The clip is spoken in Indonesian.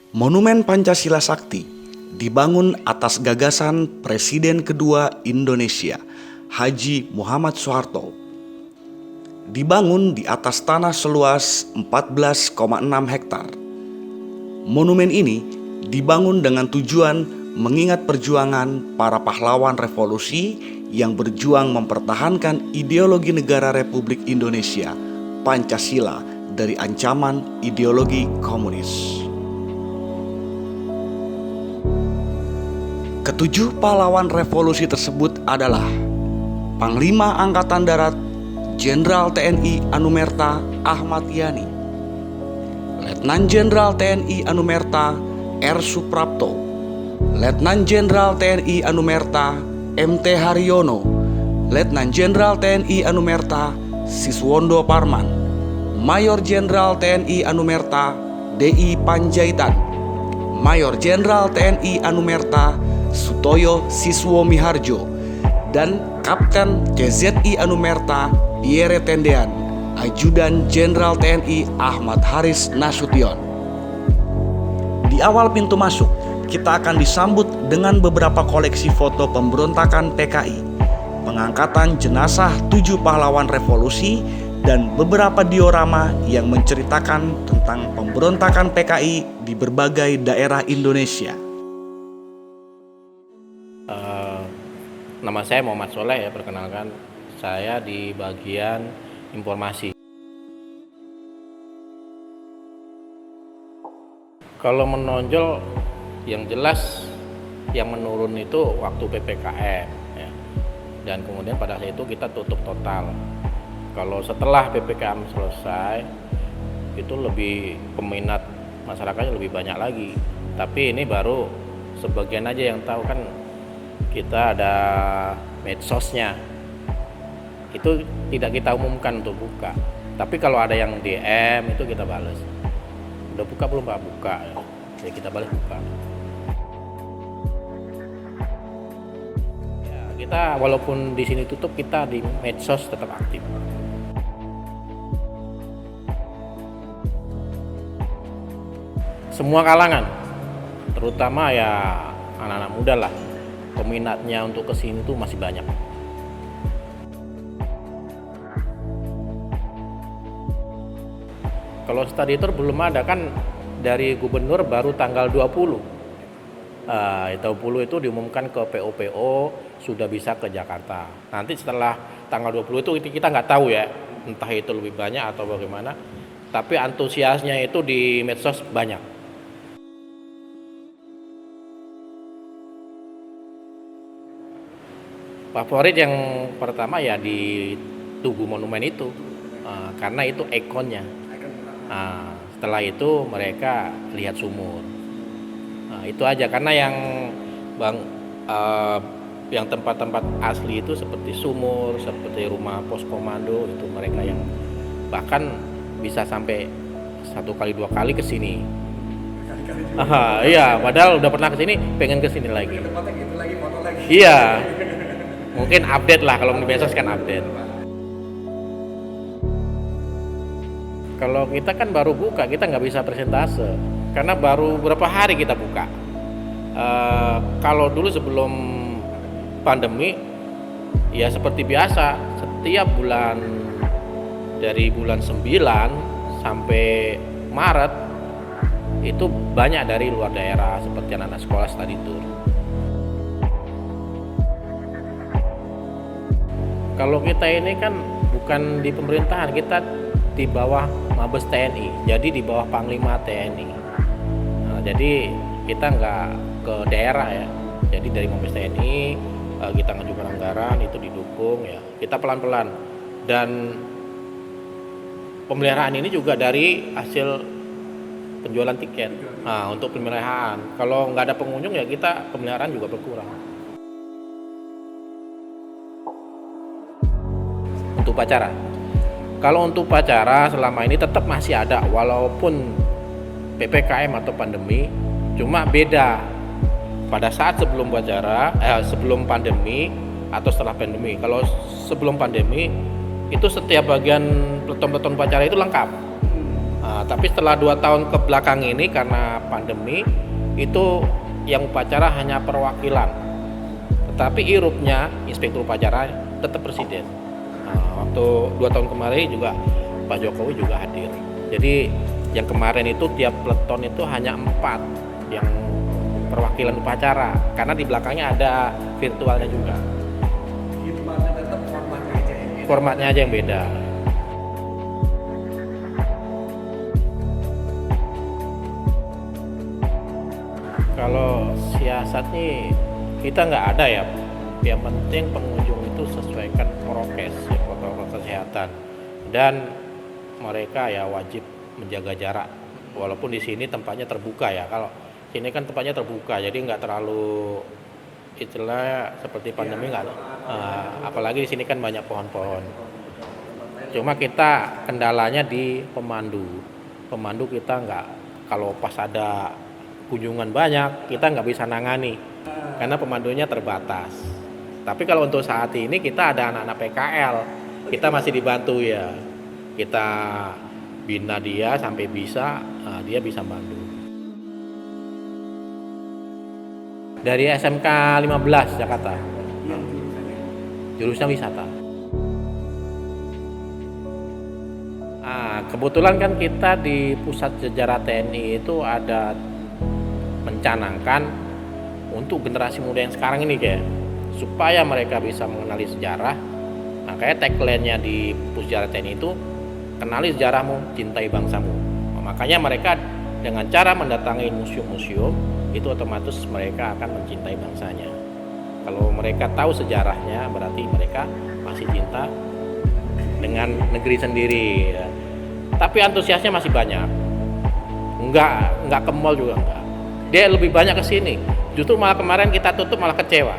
Monumen Pancasila Sakti dibangun atas gagasan Presiden kedua Indonesia, Haji Muhammad Soeharto. Dibangun di atas tanah seluas 14,6 hektar. Monumen ini dibangun dengan tujuan mengingat perjuangan para pahlawan revolusi yang berjuang mempertahankan ideologi negara Republik Indonesia, Pancasila, dari ancaman ideologi komunis. Ketujuh pahlawan revolusi tersebut adalah Panglima Angkatan Darat Jenderal TNI Anumerta Ahmad Yani, Letnan Jenderal TNI Anumerta R. Suprapto, Letnan Jenderal TNI Anumerta MT Haryono, Letnan Jenderal TNI Anumerta Siswondo Parman, Mayor Jenderal TNI Anumerta DI Panjaitan, Mayor Jenderal TNI Anumerta Sutoyo Siswo Miharjo, dan Kapten KZI Anumerta Pierre Tendean, Ajudan Jenderal TNI Ahmad Haris Nasution. Di awal pintu masuk, kita akan disambut dengan beberapa koleksi foto pemberontakan PKI, pengangkatan jenazah 7 pahlawan revolusi, dan beberapa diorama yang menceritakan tentang pemberontakan PKI di berbagai daerah Indonesia. Nama saya Muhammad Soleh ya, perkenalkan saya di bagian informasi. Kalau menonjol yang jelas yang menurun itu waktu PPKM ya. Dan kemudian pada saat itu kita tutup total. Kalau setelah PPKM selesai itu lebih peminat masyarakatnya lebih banyak lagi. Tapi ini baru sebagian aja yang tahu, kan kita ada medsosnya. Itu tidak kita umumkan untuk buka. Tapi kalau ada yang DM itu kita balas. Udah buka belum Pak? Buka. Jadi kita balas buka. Ya, kita walaupun di sini tutup, kita di medsos tetap aktif. Semua kalangan, terutama ya anak-anak muda lah, peminatnya untuk kesini tuh masih banyak. Kalau study tour belum ada, kan dari gubernur baru tanggal 20. 20 itu diumumkan ke PO-PO sudah bisa ke Jakarta. Nanti setelah tanggal 20 itu kita nggak tahu ya, entah itu lebih banyak atau bagaimana. Tapi antusiasnya itu di medsos banyak. Favorit yang pertama ya di Tugu Monumen itu, karena itu ikonnya. Setelah itu mereka lihat sumur. Itu aja, karena yang tempat-tempat asli itu seperti sumur, seperti rumah pos komando, itu mereka yang bahkan bisa sampai 1 kali 2 kali ke sini. Iya, padahal udah pernah ke sini, pengen ke sini lagi. Iya. Mungkin update lah, kalau di medsos kan update. Kalau kita kan baru buka, kita nggak bisa persentase karena baru berapa hari kita buka. Kalau dulu sebelum pandemi ya seperti biasa, setiap bulan dari bulan 9 sampai Maret itu banyak dari luar daerah seperti anak-anak sekolah study tour. Kalau kita ini kan bukan di pemerintahan, kita di bawah Mabes TNI, jadi di bawah Panglima TNI. Jadi kita nggak ke daerah ya, jadi dari Mabes TNI kita ngajukan anggaran, itu didukung ya. Kita pelan-pelan, dan pemeliharaan ini juga dari hasil penjualan tiket. Untuk pemeliharaan, kalau nggak ada pengunjung ya kita pemeliharaan juga berkurang. Untuk upacara, kalau untuk upacara selama ini tetap masih ada walaupun PPKM atau pandemi, cuma beda pada saat sebelum upacara, sebelum pandemi atau setelah pandemi. Kalau sebelum pandemi itu setiap bagian peleton-peleton upacara itu lengkap. Tapi setelah 2 tahun ke belakang ini karena pandemi itu yang upacara hanya perwakilan, tetapi irupnya inspektur upacara tetap presiden. Waktu 2 tahun kemarin juga Pak Jokowi juga hadir. Jadi yang kemarin itu tiap peleton itu hanya 4 yang perwakilan upacara, karena di belakangnya ada virtualnya juga. Formatnya aja yang beda. Kalau siasat nih kita nggak ada ya. Yang penting pengunjung itu sesuaikan prokes, ya, protokol kesehatan, dan mereka ya wajib menjaga jarak. Walaupun di sini tempatnya terbuka ya. Kalau sini kan tempatnya terbuka, jadi nggak terlalu istilah seperti pandemi nggak. Apalagi di sini kan banyak pohon-pohon. Cuma kita kendalanya di pemandu. Pemandu kita nggak, kalau pas ada kunjungan banyak kita nggak bisa nangani karena pemandunya terbatas. Tapi kalau untuk saat ini kita ada anak-anak PKL, kita masih dibantu ya. Kita bina dia sampai bisa, dia bisa bantu. Dari SMK 15 Jakarta, jurusan wisata. Kebetulan kan kita di Pusat Sejarah TNI itu ada mencanangkan untuk generasi muda yang sekarang ini kayak supaya mereka bisa mengenali sejarah. Makanya tagline-nya di Pusat Sejarah TNI itu kenali sejarahmu, cintai bangsamu. Makanya mereka dengan cara mendatangi museum-museum itu otomatis mereka akan mencintai bangsanya. Kalau mereka tahu sejarahnya berarti mereka masih cinta dengan negeri sendiri. Tapi antusiasnya masih banyak. Enggak ke mall juga enggak. Dia lebih banyak ke sini. Justru malah kemarin kita tutup malah kecewa.